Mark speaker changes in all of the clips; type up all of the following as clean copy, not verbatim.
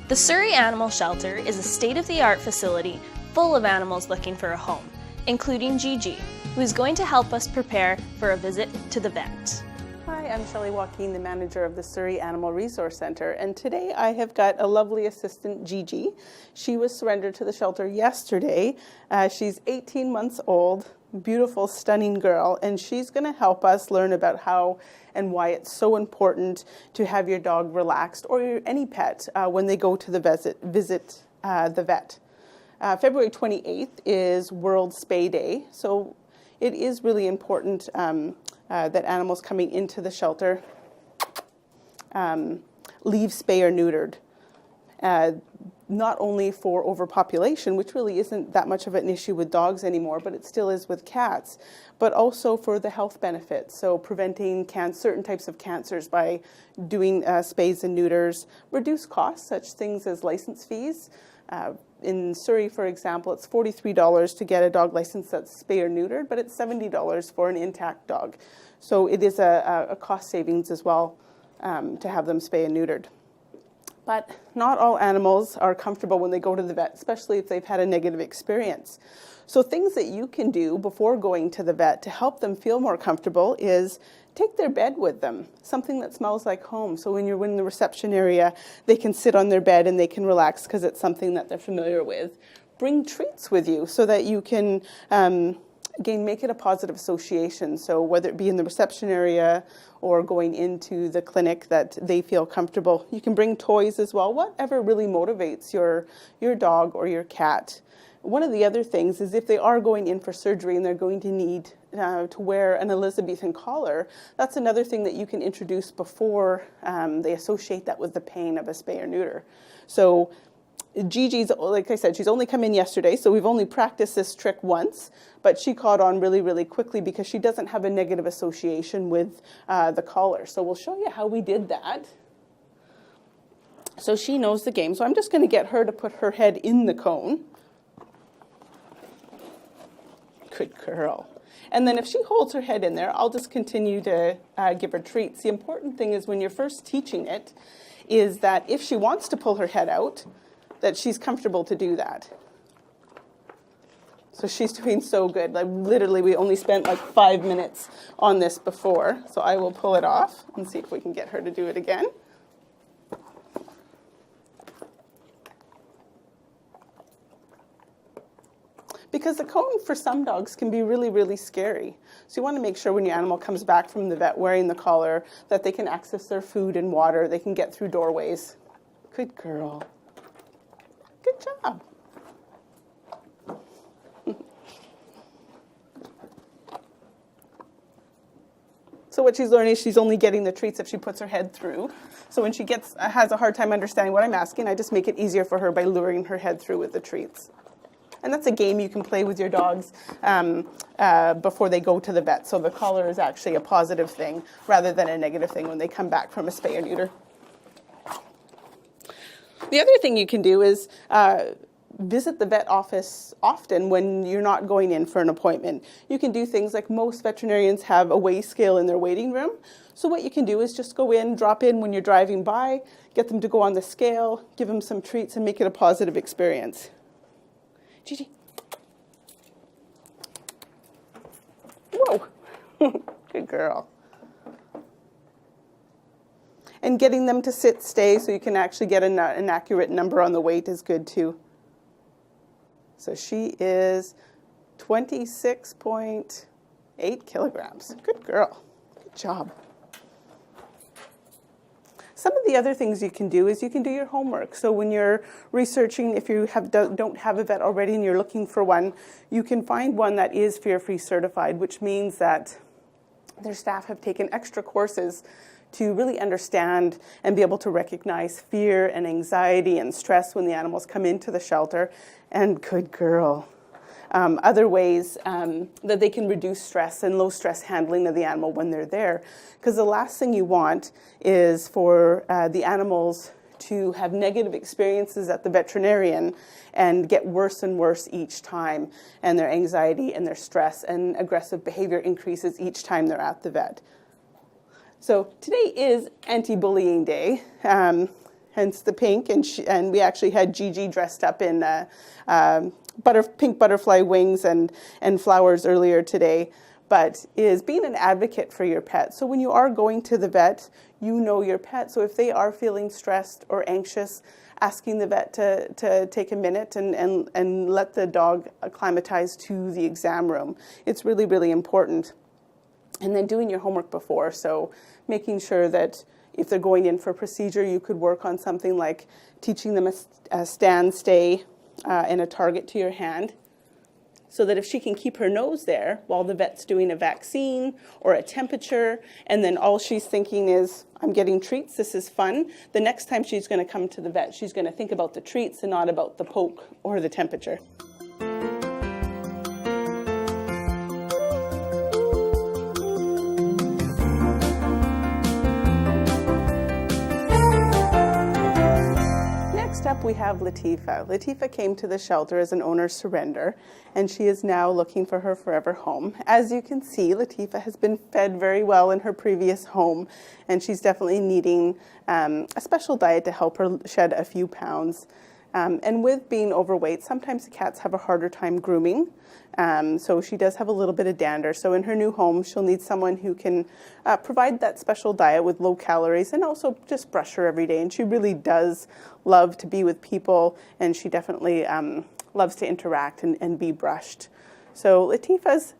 Speaker 1: The Surrey Animal Shelter is a state-of-the-art facility full of animals looking for a home, including Gigi, who is going to help us prepare for a visit to the vet.
Speaker 2: Hi, I'm Shelley Joaquin, the manager of the Surrey Animal Resource Centre, and today I have got a lovely assistant, Gigi. She was surrendered to the shelter yesterday. She's 18 months old, beautiful, stunning girl, and she's going to help us learn about how and why it's so important to have your dog relaxed, or any pet, when they go to the visit the vet. February 28th is World Spay Day, so it is really important that animals coming into the shelter leave spay or neutered. Not only for overpopulation, which really isn't that much of an issue with dogs anymore, but it still is with cats, but also for the health benefits. So preventing certain types of cancers by doing spays and neuters, reduce costs, such things as license fees. In Surrey, for example, it's $43 to get a dog license that's spay or neutered, but it's $70 for an intact dog. So it is a cost savings as well to have them spay and neutered. But not all animals are comfortable when they go to the vet, especially if they've had a negative experience. So things that you can do before going to the vet to help them feel more comfortable is take their bed with them, something that smells like home. So when you're in the reception area, they can sit on their bed and they can relax because it's something that they're familiar with. Bring treats with you so that you can, again, make it a positive association. So whether it be in the reception area or going into the clinic, that they feel comfortable. You can bring toys as well, whatever really motivates your dog or your cat. One of the other things is if they are going in for surgery and they're going to need to wear an Elizabethan collar, that's another thing that you can introduce before they associate that with the pain of a spay or neuter. So Gigi's, like I said, she's only come in yesterday, so we've only practiced this trick once, but she caught on really, really quickly because she doesn't have a negative association with the collar. So we'll show you how we did that. So she knows the game. So I'm just going to get her to put her head in the cone. Good girl. And then if she holds her head in there, I'll just continue to give her treats. The important thing is when you're first teaching it is that if she wants to pull her head out, that she's comfortable to do that. So she's doing so good. Like literally, we only spent like 5 minutes on this before. So I will pull it off and see if we can get her to do it again. Because the cone for some dogs can be really, really scary. So you want to make sure when your animal comes back from the vet wearing the collar that they can access their food and water, they can get through doorways. Good girl. Good job. So what she's learning is she's only getting the treats if she puts her head through. So when she has a hard time understanding what I'm asking, I just make it easier for her by luring her head through with the treats. And that's a game you can play with your dogs before they go to the vet. So the collar is actually a positive thing rather than a negative thing when they come back from a spay or neuter. The other thing you can do is visit the vet office often when you're not going in for an appointment. You can do things like most veterinarians have a weigh scale in their waiting room. So what you can do is just go in, drop in when you're driving by, get them to go on the scale, give them some treats, and make it a positive experience. Gigi. Whoa. Good girl. And getting them to sit, stay, so you can actually get an accurate number on the weight is good too. So she is 26.8 kilograms. Good girl. Good job. Some of the other things you can do is you can do your homework. So when you're researching, if you don't have a vet already and you're looking for one, you can find one that is fear-free certified, which means that their staff have taken extra courses to really understand and be able to recognize fear and anxiety and stress when the animals come into the shelter. And good girl. Other ways that they can reduce stress and low stress handling of the animal when they're there. Because the last thing you want is for the animals to have negative experiences at the veterinarian and get worse and worse each time, and their anxiety and their stress and aggressive behavior increases each time they're at the vet. So today is Anti-Bullying Day. hence the pink. And we actually had Gigi dressed up in pink butterfly wings and flowers earlier today. But is being an advocate for your pet. So when you are going to the vet, you know your pet. So if they are feeling stressed or anxious, asking the vet to take a minute and let the dog acclimatize to the exam room. It's really, really important. And then doing your homework before. So making sure that if they're going in for a procedure, you could work on something like teaching them a stand, stay, and a target to your hand. So that if she can keep her nose there while the vet's doing a vaccine or a temperature, and then all she's thinking is, I'm getting treats, this is fun, the next time she's going to come to the vet, she's going to think about the treats and not about the poke or the temperature. Next up, we have Latifah. Latifah came to the shelter as an owner surrender, and she is now looking for her forever home. As you can see, Latifah has been fed very well in her previous home, and she's definitely needing a special diet to help her shed a few pounds. And with being overweight, sometimes the cats have a harder time grooming. So she does have a little bit of dander. So in her new home, she'll need someone who can provide that special diet with low calories and also just brush her every day. And she really does love to be with people, and she definitely loves to interact and be brushed. So Latifah's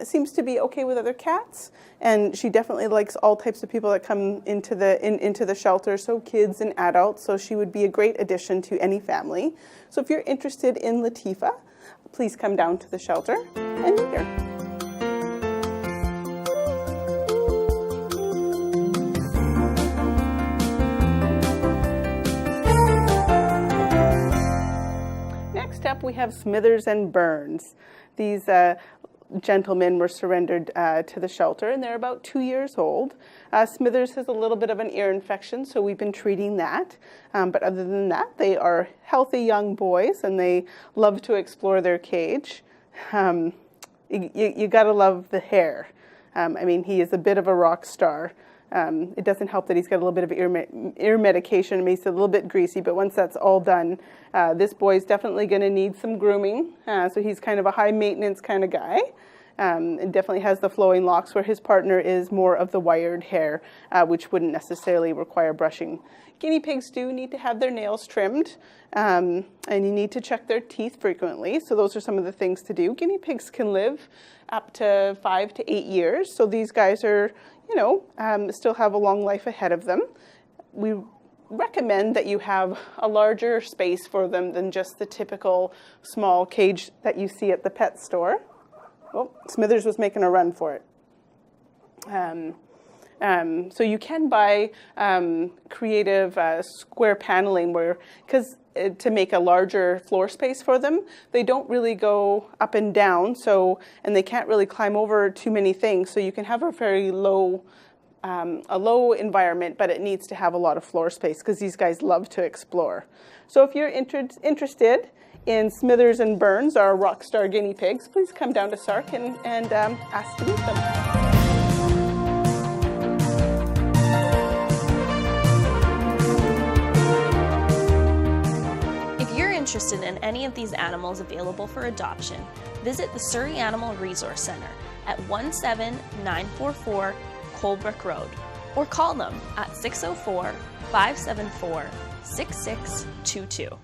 Speaker 2: seems to be okay with other cats, and she definitely likes all types of people that come into the shelter, so kids and adults. So she would be a great addition to any family. So if you're interested in Latifah, please come down to the shelter and meet her. Next up, we have Smithers and Burns. These gentlemen were surrendered to the shelter, and they're about 2 years old. Smithers has a little bit of an ear infection, so we've been treating that. But other than that, they are healthy young boys, and they love to explore their cage. You gotta love the hair. I mean, he is a bit of a rock star. It doesn't help that he's got a little bit of ear medication. It makes it a little bit greasy, but once that's all done, this boy's definitely going to need some grooming. So he's kind of a high maintenance kind of guy. It definitely has the flowing locks, where his partner is more of the wired hair, which wouldn't necessarily require brushing. Guinea pigs do need to have their nails trimmed, and you need to check their teeth frequently. So those are some of the things to do. Guinea pigs can live up to 5 to 8 years. So these guys are, still have a long life ahead of them. We recommend that you have a larger space for them than just the typical small cage that you see at the pet store. Oh, Smithers was making a run for it. So you can buy creative square paneling because to make a larger floor space for them, they don't really go up and down, and they can't really climb over too many things. So you can have a very low environment, but it needs to have a lot of floor space because these guys love to explore. So if you're interested in Smithers and Burns, our rock star guinea pigs, please come down to Sark and ask to meet them.
Speaker 1: Interested in any of these animals available for adoption, visit the Surrey Animal Resource Centre at 17944 Colebrook Road, or call them at 604-574-6622.